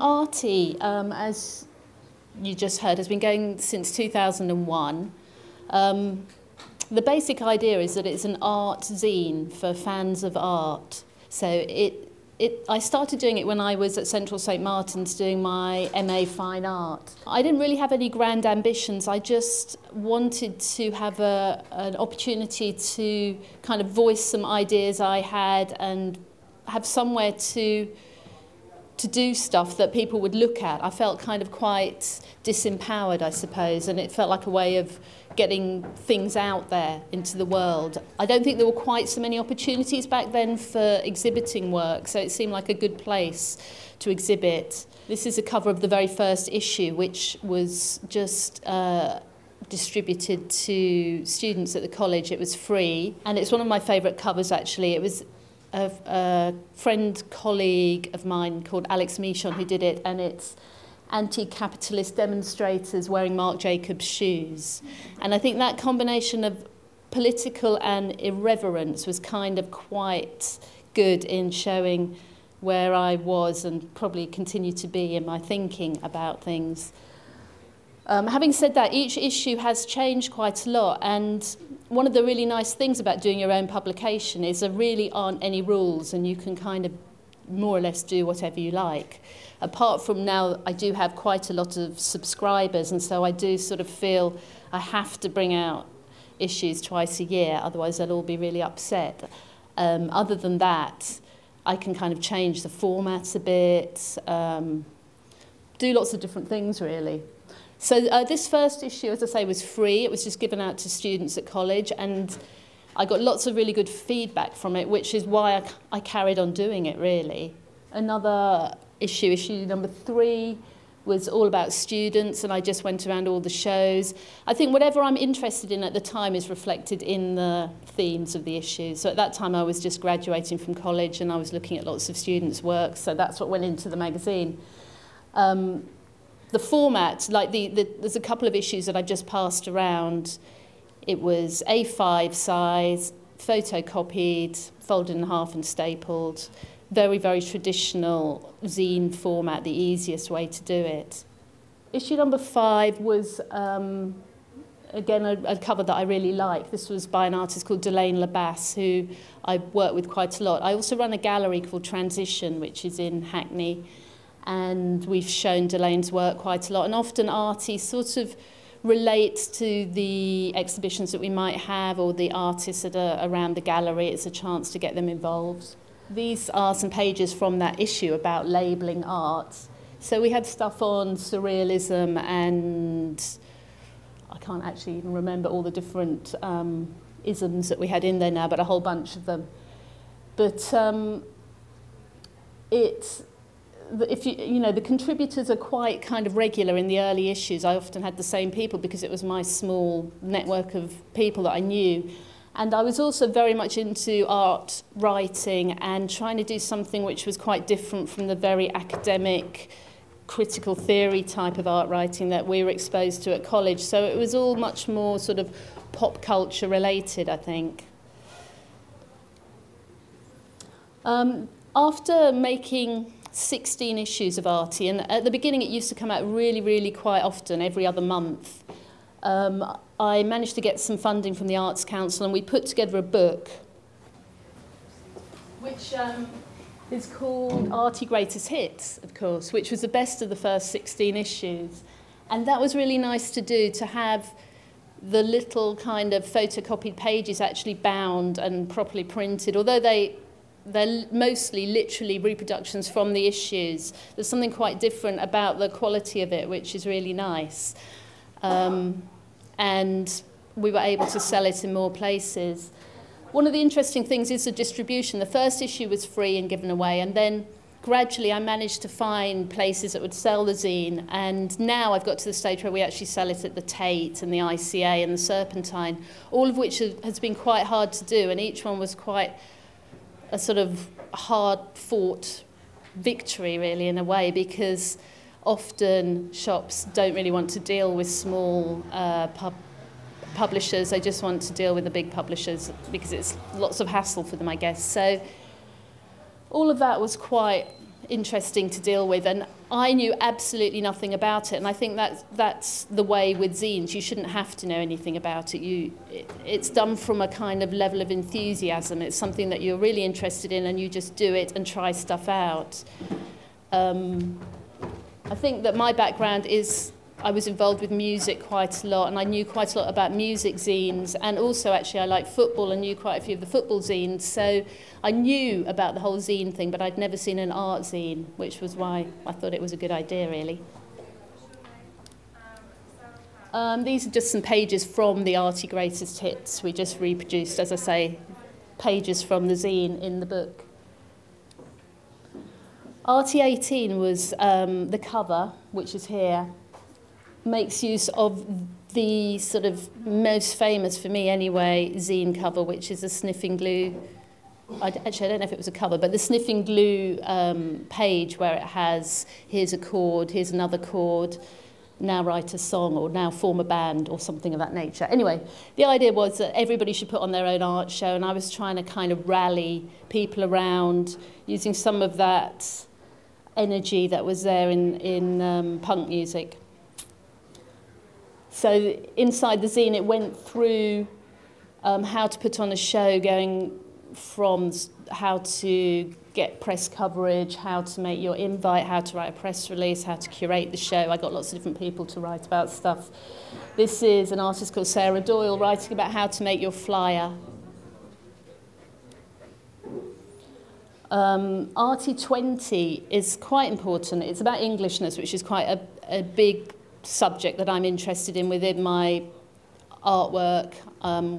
Arty, as you just heard, has been going since 2001. The basic idea is that it's an art zine for fans of art. So I started doing it when I was at Central St Martin's doing my MA Fine Art. I didn't really have any grand ambitions. I just wanted to have an opportunity to kind of voice some ideas I had and have somewhere to do stuff that people would look at. I felt kind of quite disempowered, I suppose, and it felt like a way of getting things out there into the world. I don't think there were quite so many opportunities back then for exhibiting work, so it seemed like a good place to exhibit. This is a cover of the very first issue, which was just distributed to students at the college. It was free, and it's one of my favourite covers, actually. It was a friend, colleague of mine called Alex Michon who did it, and it's anti-capitalist demonstrators wearing Marc Jacobs shoes. And I think that combination of political and irreverence was kind of quite good in showing where I was and probably continue to be in my thinking about things. Having said that, each issue has changed quite a lot, and one of the really nice things about doing your own publication is there really aren't any rules, and you can kind of more or less do whatever you like. Apart from now, I do have quite a lot of subscribers, and so I do sort of feel I have to bring out issues twice a year, otherwise they'll all be really upset. Other than that, I can kind of change the formats a bit, do lots of different things, really. So this first issue, as I say, was free. It was just given out to students at college, and I got lots of really good feedback from it, which is why I carried on doing it, really. Another issue number 3, was all about students, and I just went around all the shows. I think whatever I'm interested in at the time is reflected in the themes of the issue. So at that time I was just graduating from college, and I was looking at lots of students' work, so that's what went into the magazine. The format, like there's a couple of issues that I've just passed around. It was A5 size, photocopied, folded in half and stapled. Very, very traditional zine format, the easiest way to do it. Issue number 5 was, again, a cover that I really like. This was by an artist called Delaine Labasse, who I work with quite a lot. I also run a gallery called Transition, which is in Hackney, and we've shown Delaine's work quite a lot. And often Arty sort of relates to the exhibitions that we might have or the artists that are around the gallery. It's a chance to get them involved. These are some pages from that issue about labelling art. So we had stuff on surrealism, and I can't actually even remember all the different isms that we had in there now, but a whole bunch of them. But the contributors are quite kind of regular in the early issues. I often had the same people because it was my small network of people that I knew. And I was also very much into art writing and trying to do something which was quite different from the very academic, critical theory type of art writing that we were exposed to at college. So it was all much more sort of pop culture related, I think. After making 16 issues of Arty, and at the beginning it used to come out really, really quite often, every other month, I managed to get some funding from the Arts Council, and we put together a book which is called Arty Greatest Hits, of course, which was the best of the first 16 issues. And that was really nice to do, to have the little kind of photocopied pages actually bound and properly printed, although they're mostly literally reproductions from the issues. There's something quite different about the quality of it, which is really nice. And we were able to sell it in more places. One of the interesting things is the distribution. The first issue was free and given away, and then gradually I managed to find places that would sell the zine, and now I've got to the stage where we actually sell it at the Tate and the ICA and the Serpentine, all of which has been quite hard to do, and each one was quite a sort of hard-fought victory, really, in a way, because often shops don't really want to deal with small publishers. They just want to deal with the big publishers because it's lots of hassle for them, I guess. So all of that was quite interesting to deal with, and I knew absolutely nothing about it, and I think that's the way with zines. You shouldn't have to know anything about it. It's done from a kind of level of enthusiasm. It's something that you're really interested in, and you just do it and try stuff out. I think that my background is I was involved with music quite a lot, and I knew quite a lot about music zines, and also actually I like football and knew quite a few of the football zines, so I knew about the whole zine thing, but I'd never seen an art zine, which was why I thought it was a good idea, really. These are just some pages from the Arty Greatest Hits. We just reproduced, as I say, pages from the zine in the book. Arty 18 was the cover, which is here. Makes use of the sort of most famous, for me anyway, zine cover, which is a sniffing glue. Actually, I don't know if it was a cover, but the sniffing glue page where it has, here's a chord, here's another chord, now write a song, or now form a band, or something of that nature. Anyway, the idea was that everybody should put on their own art show, and I was trying to kind of rally people around using some of that energy that was there in punk music. So inside the zine, it went through how to put on a show, going from how to get press coverage, how to make your invite, how to write a press release, how to curate the show. I got lots of different people to write about stuff. This is an artist called Sarah Doyle writing about how to make your flyer. Arty 20 is quite important. It's about Englishness, which is quite a big subject that I'm interested in within my artwork,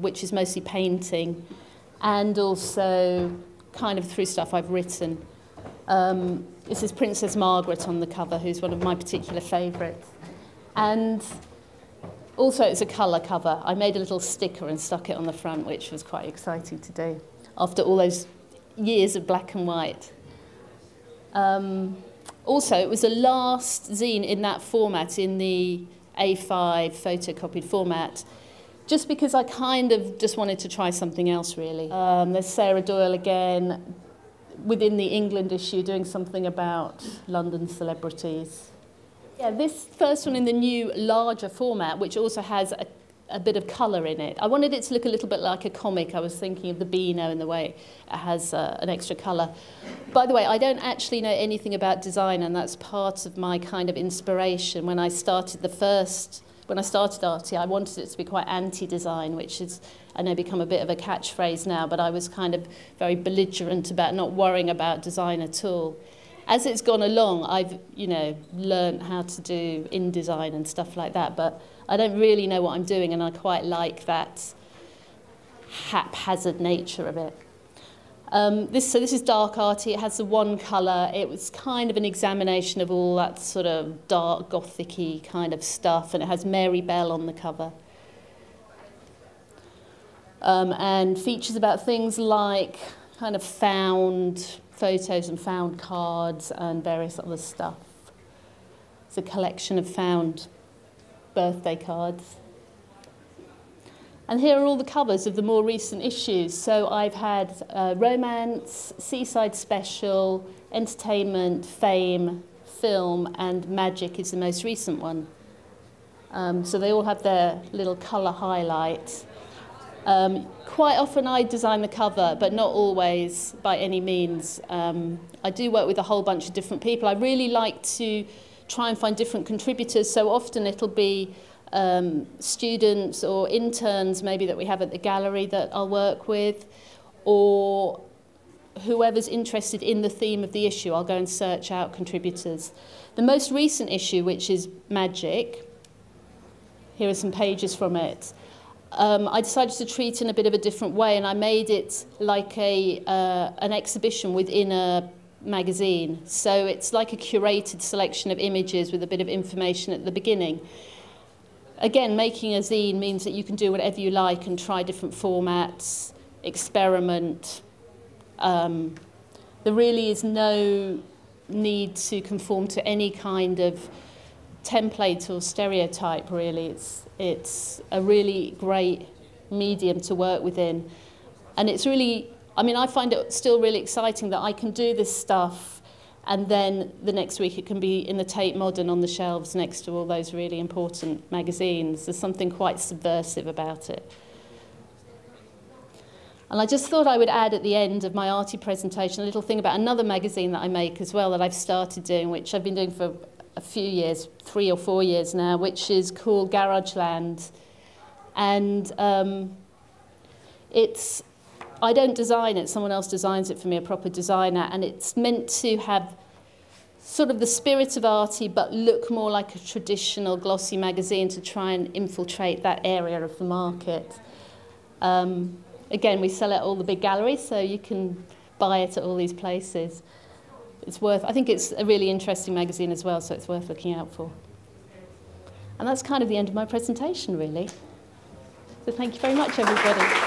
which is mostly painting, and also kind of through stuff I've written. This is Princess Margaret on the cover, who's one of my particular favourites. And also it's a colour cover. I made a little sticker and stuck it on the front, which was quite exciting to do after all those years of black and white. Also, it was the last zine in that format, in the A5 photocopied format, just because I kind of just wanted to try something else, really. There's Sarah Doyle again, within the England issue, doing something about London celebrities. Yeah, this first one in the new, larger format, which also has a bit of colour in it. I wanted it to look a little bit like a comic. I was thinking of the Beano in the way it has an extra colour. By the way, I don't actually know anything about design, and that's part of my kind of inspiration. When I started Arty, I wanted it to be quite anti-design, which is, I know, become a bit of a catchphrase now, but I was kind of very belligerent about not worrying about design at all. As it's gone along, I've, learned how to do InDesign and stuff like that, but I don't really know what I'm doing, and I quite like that haphazard nature of it. This is dark Arty. It has the one colour. It was kind of an examination of all that sort of dark, gothic-y kind of stuff, and it has Mary Bell on the cover. And features about things like kind of found photos and found cards and various other stuff. It's a collection of found birthday cards. And here are all the covers of the more recent issues. So I've had Romance, Seaside Special, Entertainment, Fame, Film, and Magic is the most recent one. So they all have their little colour highlight. Quite often I design the cover, but not always by any means. I do work with a whole bunch of different people. I really like to try and find different contributors, so often it'll be students or interns maybe that we have at the gallery that I'll work with, or whoever's interested in the theme of the issue. I'll go and search out contributors. The most recent issue, which is Magic, here are some pages from it. I decided to treat it in a bit of a different way, and I made it like an exhibition within a magazine. So it's like a curated selection of images with a bit of information at the beginning. Again, making a zine means that you can do whatever you like and try different formats, experiment. There really is no need to conform to any kind of template or stereotype, really. It's a really great medium to work within. And it's really, I mean, I find it still really exciting that I can do this stuff And then the next week it can be in the Tate Modern on the shelves next to all those really important magazines. There's something quite subversive about it. And I just thought I would add at the end of my Arty presentation a little thing about another magazine that I make as well that I've started doing, which I've been doing for a few years, 3 or 4 years now, which is called Garageland. And I don't design it, someone else designs it for me, a proper designer, and it's meant to have sort of the spirit of Arty but look more like a traditional glossy magazine to try and infiltrate that area of the market. Again, we sell it at all the big galleries, so you can buy it at all these places. I think it's a really interesting magazine as well, so it's worth looking out for. And that's kind of the end of my presentation, really. So thank you very much, everybody.